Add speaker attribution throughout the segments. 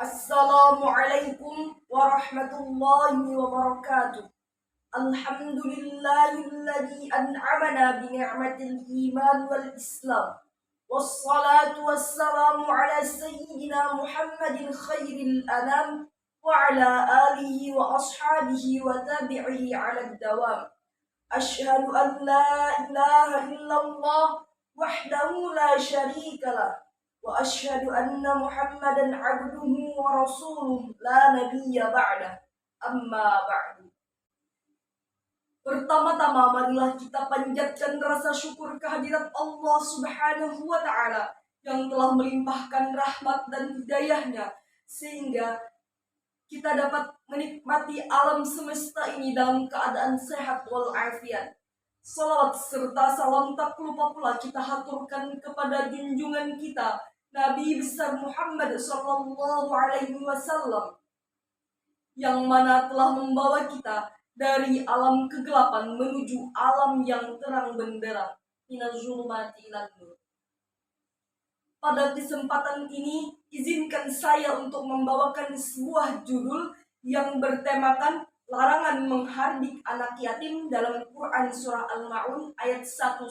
Speaker 1: Assalamualaikum warahmatullahi wabarakatuh. Alhamdulillahilladzi an'amana bi ni'matil iman wal islam. Wassalatu wassalamu ala sayyidina Muhammadin khairil anam wa ala alihi wa ashabihi wa tabi'ihi ala dawam. Ashhadu an la ilaha illallah wahdahu la syarika lah. Wa asyhadu anna Muhammadan abduhu wa rasuluh la nabiyya ba'dah. Amma ba'du. Pertama-tama marilah kita panjatkan rasa syukur kehadirat Allah Subhanahu wa taala yang telah melimpahkan rahmat dan hidayahnya sehingga kita dapat menikmati alam semesta ini dalam keadaan sehat walafiat. Salawat serta salam tak lupa pula kita haturkan kepada junjungan kita Nabi besar Muhammad sallallahu alaihi wasallam yang mana telah membawa kita dari alam kegelapan menuju alam yang terang benderang, minaz zulumati ilan nur. Pada kesempatan ini, izinkan saya untuk membawakan sebuah judul yang bertemakan larangan menghardik anak yatim dalam Quran Surah Al-Ma'un ayat 1-3.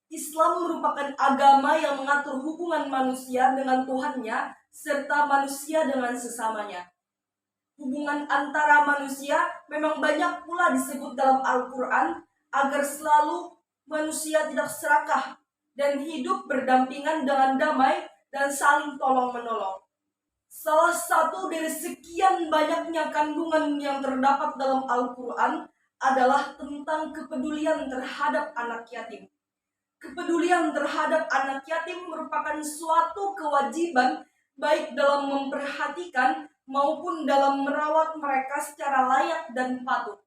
Speaker 1: Islam merupakan agama yang mengatur hubungan manusia dengan Tuhannya serta manusia dengan sesamanya. Hubungan antara manusia memang banyak pula disebut dalam Al-Quran agar selalu manusia tidak serakah dan hidup berdampingan dengan damai dan saling tolong-menolong. Salah satu dari sekian banyaknya kandungan yang terdapat dalam Al-Quran adalah tentang kepedulian terhadap anak yatim. Kepedulian terhadap anak yatim merupakan suatu kewajiban baik dalam memperhatikan maupun dalam merawat mereka secara layak dan patut.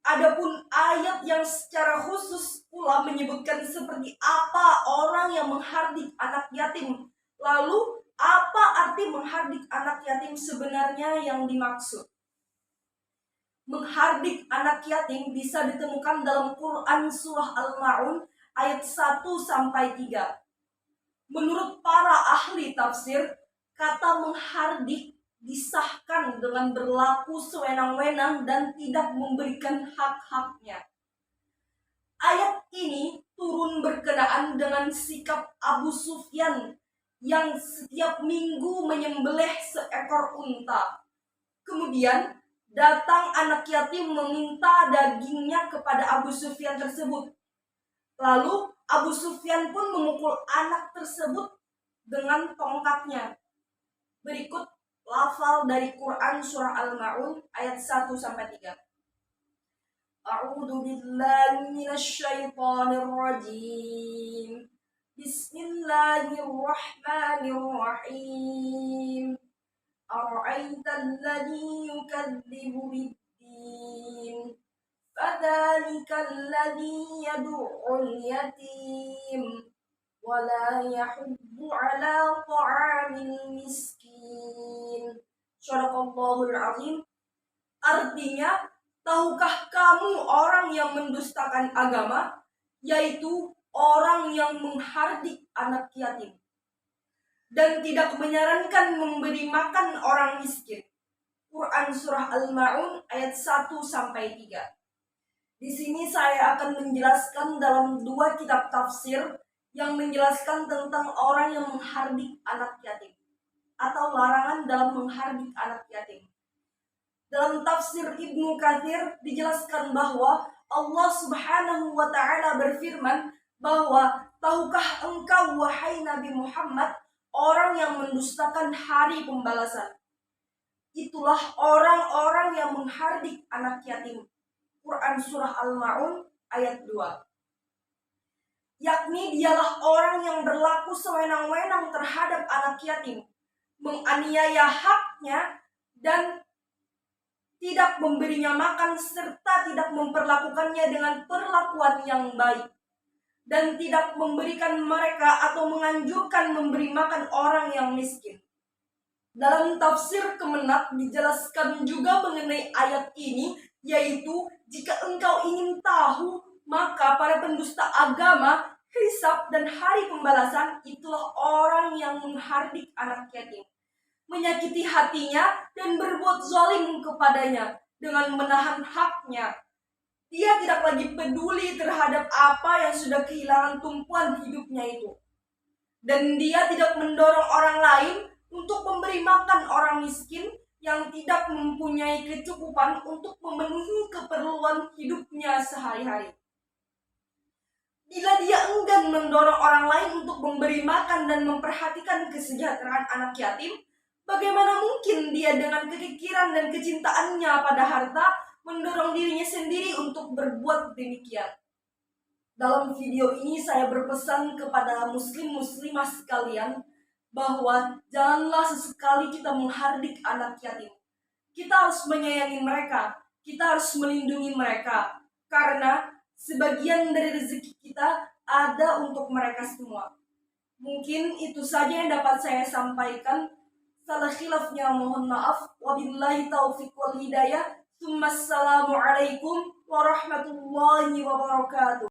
Speaker 1: Adapun ayat yang secara khusus pula menyebutkan seperti apa orang yang menghardik anak yatim. Lalu, apa arti menghardik anak yatim sebenarnya yang dimaksud? Menghardik anak yatim bisa ditemukan dalam Quran Surah Al-Ma'un ayat 1-3. Menurut para ahli tafsir, kata menghardik disahkan dengan berlaku sewenang-wenang dan tidak memberikan hak-haknya. Ayat ini turun berkenaan dengan sikap Abu Sufyan yang setiap minggu menyembelih seekor unta. Kemudian datang anak yatim meminta dagingnya kepada Abu Sufyan tersebut. Lalu Abu Sufyan pun memukul anak tersebut dengan tongkatnya. Berikut lafal dari Quran Surah Al-Ma'un ayat 1-3. A'udzu billahi minasy syaithanir rajim. Bismillahirrahmanirrahim. Ara'aital ladzi yukadzibu bid-din. Fadzalika alladzi yad'ul yatim wa la yahuddu 'ala ta'amil miskin. Shadaqallahul azim. Artinya, tahukah kamu orang yang mendustakan agama, yaitu orang yang menghardik anak yatim dan tidak menyarankan memberi makan orang miskin. Quran Surah Al-Ma'un ayat 1-3. Di sini saya akan menjelaskan dalam 2 kitab tafsir yang menjelaskan tentang orang yang menghardik anak yatim atau larangan dalam menghardik anak yatim. Dalam tafsir Ibnu Katsir dijelaskan bahwa Allah Subhanahu wa taala berfirman bahwa tahukah engkau wahai Nabi Muhammad orang yang mendustakan hari pembalasan? Itulah orang-orang yang menghardik anak yatim. Quran Surah Al-Ma'un ayat 2. Yakni dialah orang yang berlaku sewenang-wenang terhadap anak yatim, menganiaya haknya dan tidak memberinya makan serta tidak memperlakukannya dengan perlakuan yang baik dan tidak memberikan mereka atau menganjurkan memberi makan orang yang miskin. Dalam tafsir Kemenak dijelaskan juga mengenai ayat ini, yaitu jika engkau ingin tahu, maka para pendusta agama hisab dan hari pembalasan, itulah orang yang menghardik anak yatim, menyakiti hatinya dan berbuat zalim kepadanya dengan menahan haknya. Dia tidak lagi peduli terhadap apa yang sudah kehilangan tumpuan hidupnya itu. Dan dia tidak mendorong orang lain untuk memberi makan orang miskin yang tidak mempunyai kecukupan untuk memenuhi keperluan hidupnya sehari-hari. Bila dia enggan mendorong orang lain untuk memberi makan dan memperhatikan kesejahteraan anak yatim, bagaimana mungkin dia dengan kekikiran dan kecintaannya pada harta mendorong dirinya sendiri untuk berbuat demikian? Dalam video ini saya berpesan kepada muslim-muslimah sekalian bahwa janganlah sesekali kita menghardik anak yatim. Kita harus menyayangi mereka, kita harus melindungi mereka, karena sebagian dari rezeki kita ada untuk mereka semua. Mungkin itu saja yang dapat saya sampaikan. Salah khilafnya mohon maaf. Wabillahi taufiq wal hidayah. Assalamualaikum warahmatullahi wabarakatuh.